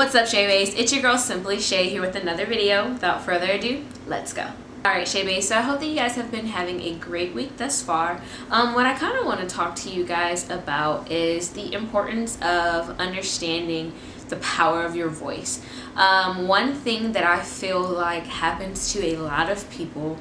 What's up, Shay Base? It's your girl Simply Shay here with another video. Without further ado, let's go. Alright, Shay Base, so I hope that you guys have been having a great week thus far. What I kind of want to talk to you guys about is the importance of understanding the power of your voice. One thing that I feel like happens to a lot of people,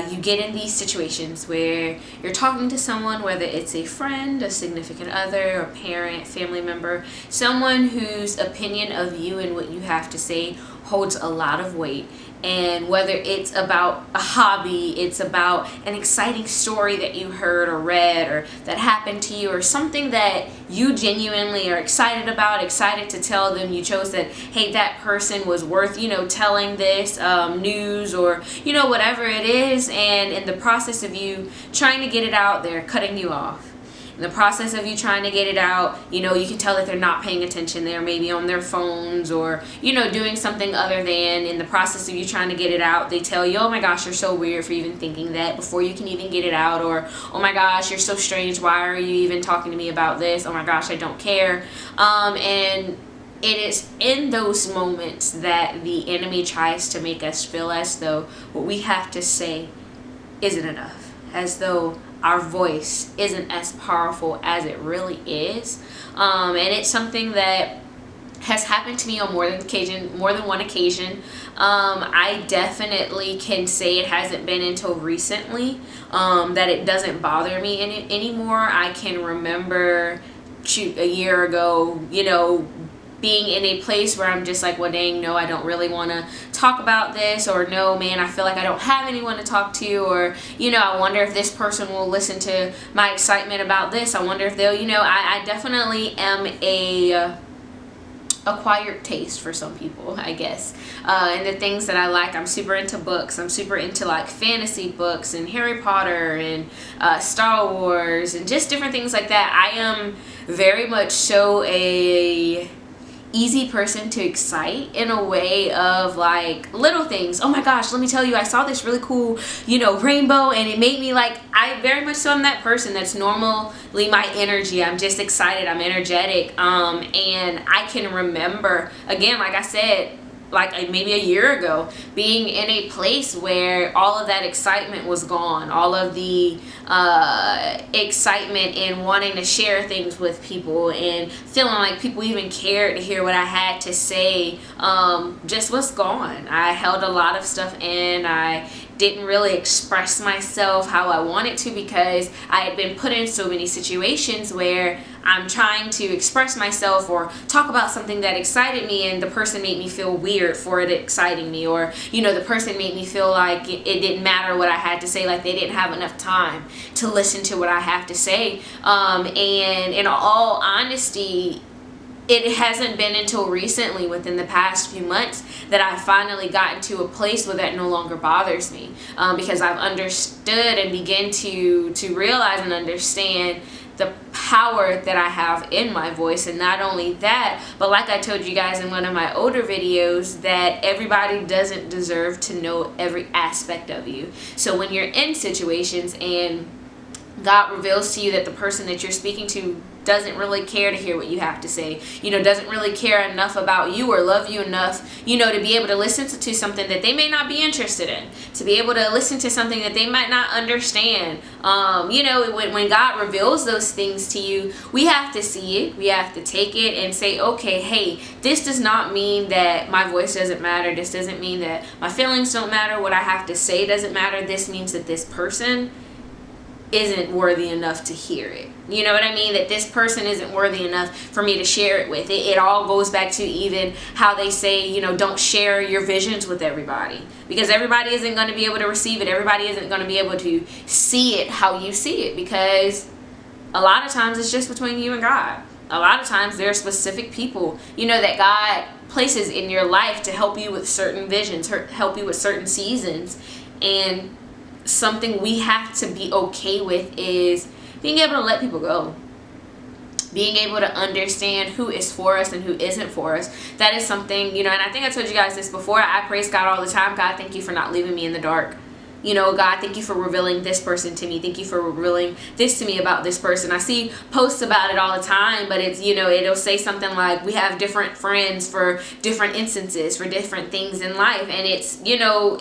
you get in these situations where you're talking to someone, whether it's a friend, a significant other, a parent, family member, someone whose opinion of you and what you have to say holds a lot of weight. And whether it's about a hobby, it's about an exciting story that you heard or read or that happened to you, or something that you genuinely are excited about, excited to tell them, you chose that, hey, that person was worth, telling this news or, whatever it is. And in the process of you trying to get it out, they're cutting you off. In the process of you trying to get it out, you can tell that they're not paying attention. They're maybe on their phones or, doing something other than. In the process of you trying to get it out, they tell you, oh my gosh, you're so weird for even thinking that, before you can even get it out. Or, oh my gosh, you're so strange. Why are you even talking to me about this? Oh my gosh, I don't care. And it is in those moments that the enemy tries to make us feel as though what we have to say isn't enough, as though our voice isn't as powerful as it really is. And it's something that has happened to me on more than one occasion. I definitely can say it hasn't been until recently that it doesn't bother me anymore. I can remember a year ago, being in a place where I'm just like, well, dang, no, I don't really want to talk about this, or no, man, I feel like I don't have anyone to talk to, or, I wonder if this person will listen to my excitement about this. I wonder if they'll, I definitely am a acquired taste for some people, I guess. And the things that I like, I'm super into books. I'm super into like fantasy books and Harry Potter and Star Wars and just different things like that. I am very much so a easy person to excite in a way of like little things. Oh my gosh, let me tell you, I saw this really cool, rainbow, and it made me like, I very much so am that person. That's normally my energy. I'm just excited. I'm energetic. And I can remember, again, like I said, like maybe a year ago, being in a place where all of that excitement was gone, all of the excitement and wanting to share things with people and feeling like people even cared to hear what I had to say, just was gone. I held a lot of stuff in. I didn't really express myself how I wanted to, because I had been put in so many situations where I'm trying to express myself or talk about something that excited me, and the person made me feel weird for it exciting me, or the person made me feel like it didn't matter what I had to say, like they didn't have enough time to listen to what I have to say. And in all honesty, it hasn't been until recently, within the past few months, that I've finally gotten to a place where that no longer bothers me, because I've understood and begin to realize and understand the power that I have in my voice. And not only that, but like I told you guys in one of my older videos, that everybody doesn't deserve to know every aspect of you. So when you're in situations and God reveals to you that the person that you're speaking to doesn't really care to hear what you have to say, doesn't really care enough about you or love you enough, to be able to listen to something that they may not be interested in, to be able to listen to something that they might not understand. When God reveals those things to you, we have to see it, we have to take it and say, okay, hey, this does not mean that my voice doesn't matter. This doesn't mean that my feelings don't matter. What I have to say doesn't matter. This means that this person isn't worthy enough to hear it. You know what I mean? That this person isn't worthy enough for me to share it with. It all goes back to even how they say, don't share your visions with everybody, because everybody isn't going to be able to receive it. Everybody isn't going to be able to see it how you see it, because a lot of times it's just between you and God. A lot of times there are specific people, that God places in your life to help you with certain visions, help you with certain seasons. And something we have to be okay with is being able to let people go, being able to understand who is for us and who isn't for us. That is something, and I think I told you guys this before, I praise God all the time. God, thank you for not leaving me in the dark. You know, God, thank you for revealing this person to me. Thank you for revealing this to me about this person. I see posts about it all the time, but it's, you know, it'll say something like, we have different friends for different instances, for different things in life. And it's, you know,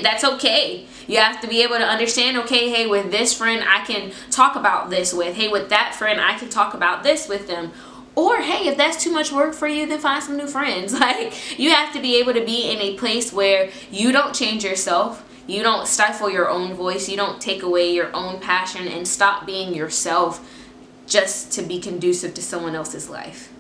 that's okay. You have to be able to understand, okay, hey, with this friend, I can talk about this with. Hey, with that friend, I can talk about this with them. Or, hey, if that's too much work for you, then find some new friends. Like, you have to be able to be in a place where you don't change yourself. You don't stifle your own voice. You don't take away your own passion and stop being yourself just to be conducive to someone else's life.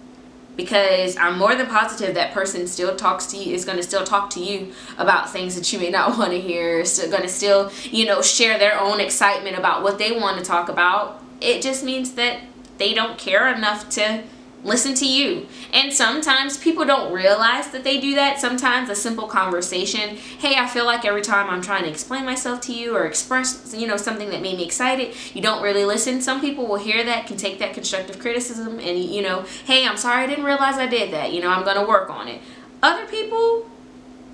Because I'm more than positive that person still talks to you, is going to still talk to you about things that you may not want to hear. Still going to still, you know, share their own excitement about what they want to talk about. It just means that they don't care enough to listen to you. And sometimes people don't realize that they do that. Sometimes a simple conversation, hey, I feel like every time I'm trying to explain myself to you or express, you know, something that made me excited, you don't really listen. Some people will hear that, can take that constructive criticism and, you know, hey, I'm sorry, I didn't realize I did that. You know, I'm going to work on it. Other people,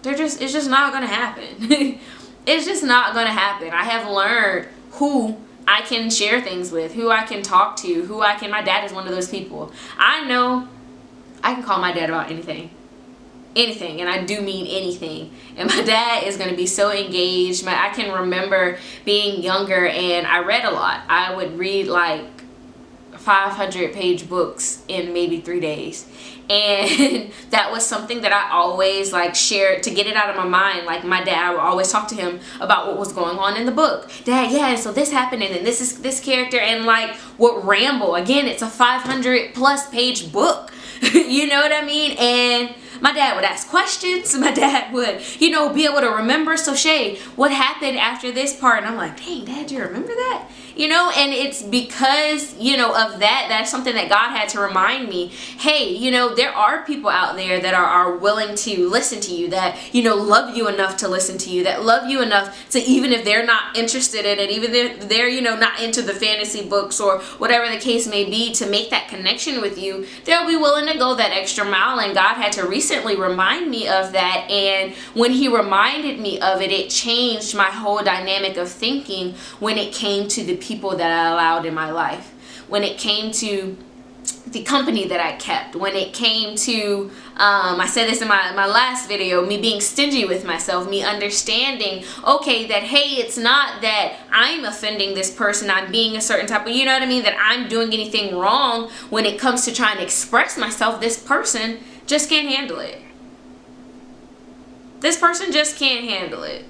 it's just not going to happen. It's just not going to happen. I have learned who I can share things with, who I can talk to, my dad is one of those people. I know I can call my dad about anything, and I do mean anything. And my dad is going to be so engaged. I can remember being younger and I read a lot. I would read like 500-page books in maybe 3 days. And that was something that I always like shared to get it out of my mind. Like my dad, I would always talk to him about what was going on in the book. Dad, yeah, so this happened and then this is this character, and like would ramble. Again, it's a 500+ page book. You know what I mean? And my dad would ask questions. My dad would, you know, be able to remember. So Shay, what happened after this part? And I'm like, dang, Dad, do you remember that? You know, and it's because, you know, of that, that's something that God had to remind me. Hey, you know, there are people out there that are willing to listen to you, that, you know, love you enough to listen to you, that love you enough to, even if they're not interested in it, even if they're, you know, not into the fantasy books or whatever the case may be, to make that connection with you, they'll be willing to go that extra mile. And God had to recently remind me of that. And when he reminded me of it, it changed my whole dynamic of thinking when it came to the people that I allowed in my life, when it came to the company that I kept, when it came to, I said this in my last video, me being stingy with myself, me understanding, okay, that, hey, it's not that I'm offending this person, I'm being a certain type of, you know what I mean, that I'm doing anything wrong when it comes to trying to express myself. This person just can't handle it. This person just can't handle it.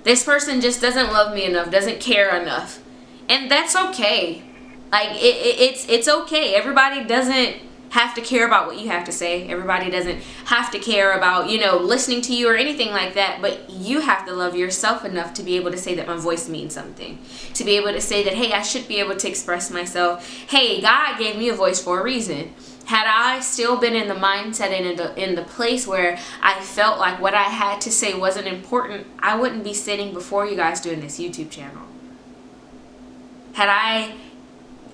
This person just doesn't love me enough, doesn't care enough. And that's okay. Like, it's okay. Everybody doesn't have to care about what you have to say. Everybody doesn't have to care about, you know, listening to you or anything like that. But you have to love yourself enough to be able to say that my voice means something. To be able to say that, hey, I should be able to express myself. Hey, God gave me a voice for a reason. Had I still been in the mindset and in the place where I felt like what I had to say wasn't important, I wouldn't be sitting before you guys doing this YouTube channel. Had I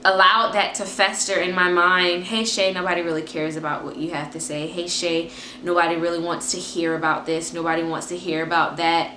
allowed that to fester in my mind, hey Shay, nobody really cares about what you have to say. Hey Shay, nobody really wants to hear about this. Nobody wants to hear about that.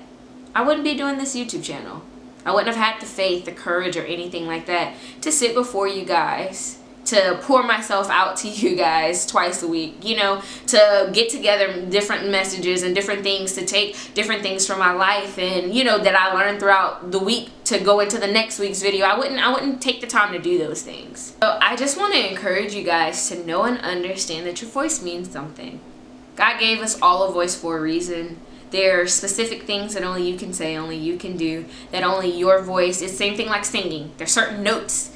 I wouldn't be doing this YouTube channel. I wouldn't have had the faith, the courage, or anything like that to sit before you guys, to pour myself out to you guys twice a week, you know, to get together different messages and different things, to take different things from my life and, you know, that I learned throughout the week to go into the next week's video. I wouldn't take the time to do those things. So I just want to encourage you guys to know and understand that your voice means something. God gave us all a voice for a reason. There are specific things that only you can say, only you can do, that only your voice, it's the same thing like singing. There's certain notes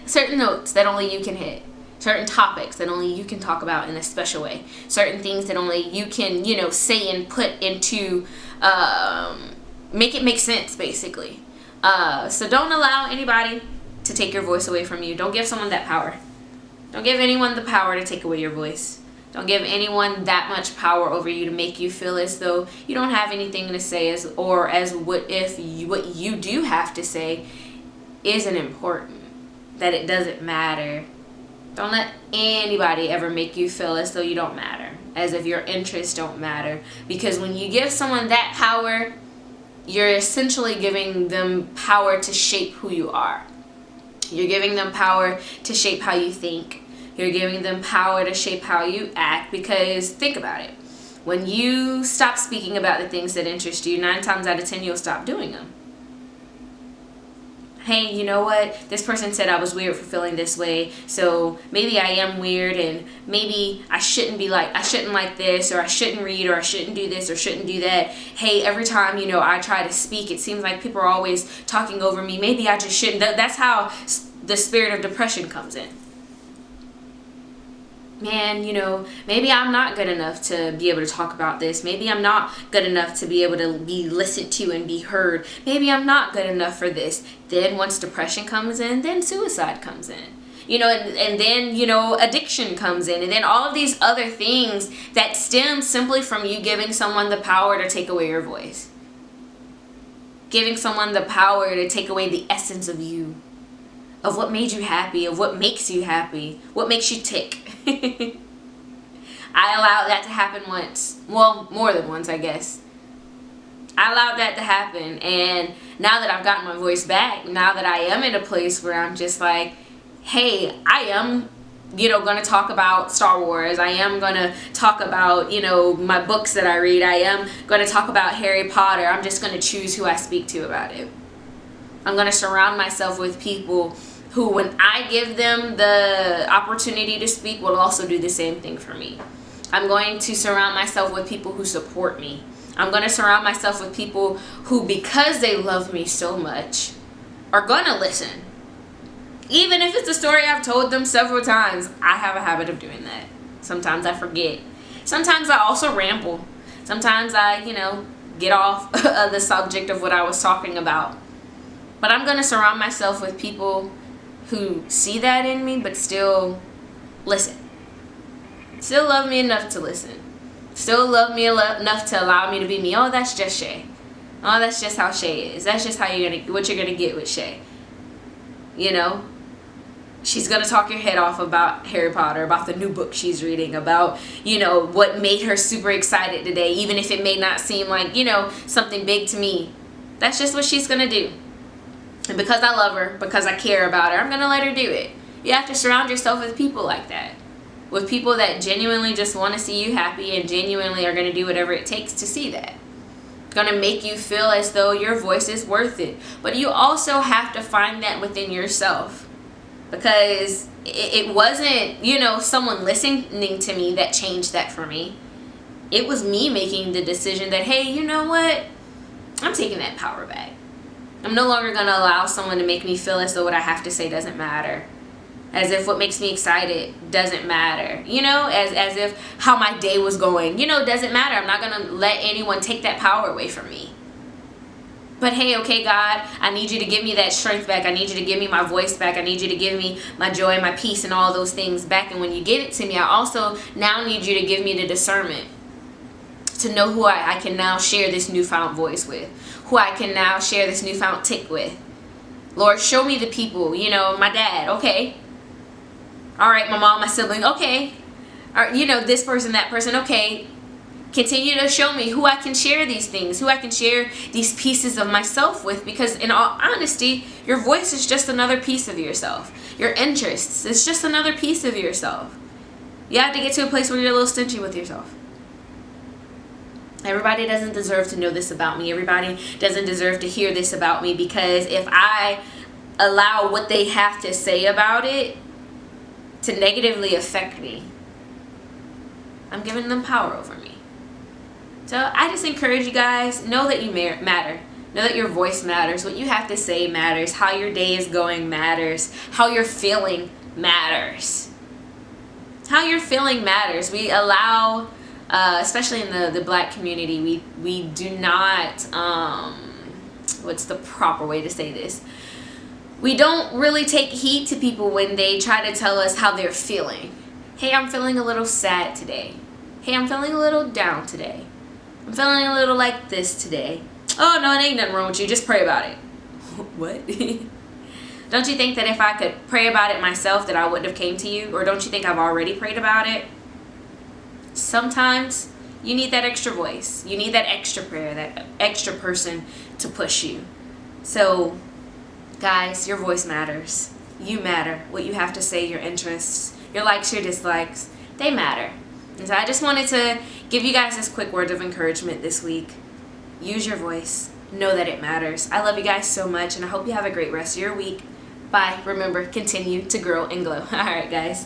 certain notes that only you can hit, certain topics that only you can talk about in a special way, certain things that only you can, you know, say and put into, make it make sense, basically. So don't allow anybody to take your voice away from you. Don't give someone that power. Don't give anyone the power to take away your voice. Don't give anyone that much power over you to make you feel as though you don't have anything to say, what you do have to say isn't important, that it doesn't matter. Don't let anybody ever make you feel as though you don't matter, as if your interests don't matter. Because when you give someone that power, you're essentially giving them power to shape who you are. You're giving them power to shape how you think. You're giving them power to shape how you act, because think about it. When you stop speaking about the things that interest you, 9 times out of 10 you'll stop doing them. Hey, you know what? This person said I was weird for feeling this way, so maybe I am weird, and maybe I shouldn't like this, or I shouldn't read, or I shouldn't do this, or shouldn't do that. Hey, every time, I try to speak, it seems like people are always talking over me. Maybe I just shouldn't. That's how the spirit of depression comes in. Man, maybe I'm not good enough to be able to talk about this. Maybe I'm not good enough to be able to be listened to and be heard. Maybe I'm not good enough for this. Then once depression comes in, then suicide comes in. And then, addiction comes in. And then all of these other things that stem simply from you giving someone the power to take away your voice. Giving someone the power to take away the essence of you. Of what made you happy, of what makes you happy, what makes you tick. I allowed that to happen once. Well, more than once, I guess. I allowed that to happen, and now that I've gotten my voice back, now that I am in a place where I'm just like, hey, I am, going to talk about Star Wars. I am going to talk about, my books that I read. I am going to talk about Harry Potter. I'm just going to choose who I speak to about it. I'm going to surround myself with people who, when I give them the opportunity to speak, will also do the same thing for me. I'm going to surround myself with people who support me. I'm going to surround myself with people who, because they love me so much, are going to listen. Even if it's a story I've told them several times, I have a habit of doing that. Sometimes I forget. Sometimes I also ramble. Sometimes I, get off of the subject of what I was talking about. But I'm going to surround myself with people who see that in me, but still listen. Still love me enough to listen. Still love me enough to allow me to be me. Oh, that's just Shay. Oh, that's just how Shay is. That's just what you're gonna get with Shay. She's gonna talk your head off about Harry Potter, about the new book she's reading, about, what made her super excited today, even if it may not seem like, something big to me. That's just what she's gonna do. And because I love her, because I care about her, I'm going to let her do it. You have to surround yourself with people like that. With people that genuinely just want to see you happy and genuinely are going to do whatever it takes to see that. Going to make you feel as though your voice is worth it. But you also have to find that within yourself. Because it wasn't, someone listening to me that changed that for me. It was me making the decision that, hey, you know what? I'm taking that power back. I'm no longer going to allow someone to make me feel as though what I have to say doesn't matter. As if what makes me excited doesn't matter. As if how my day was going, doesn't matter. I'm not going to let anyone take that power away from me. But hey, okay, God, I need you to give me that strength back. I need you to give me my voice back. I need you to give me my joy, my peace, and all those things back. And when you give it to me, I also now need you to give me the discernment to know who I can now share this newfound voice with, who I can now share this newfound tick with. Lord, show me the people, my dad, okay. All right, my mom, my sibling, okay. Or, this person, that person, okay. Continue to show me who I can share these things, who I can share these pieces of myself with, because in all honesty, your voice is just another piece of yourself. Your interests, it's just another piece of yourself. You have to get to a place where you're a little stingy with yourself. Everybody doesn't deserve to know this about me. Everybody doesn't deserve to hear this about me, because if I allow what they have to say about it to negatively affect me, I'm giving them power over me. So I just encourage you guys, know that you matter. Know that your voice matters. What you have to say matters. How your day is going matters. How you're feeling matters. How you're feeling matters. We allow... especially in the black community, we do not, what's the proper way to say this? We don't really take heed to people when they try to tell us how they're feeling. Hey, I'm feeling a little sad today. Hey, I'm feeling a little down today. I'm feeling a little like this today. Oh, no, it ain't nothing wrong with you. Just pray about it. What? Don't you think that if I could pray about it myself that I wouldn't have came to you? Or don't you think I've already prayed about it? Sometimes You need that extra voice. You need that extra prayer, that extra person to push you. So, guys, your voice matters. You matter. What you have to say, your interests, your likes, your dislikes, they matter. And so I just wanted to give you guys this quick word of encouragement this week. Use your voice. Know that it matters. I love you guys so much, and I hope you have a great rest of your week. Bye. Remember, continue to grow and glow. All right, guys.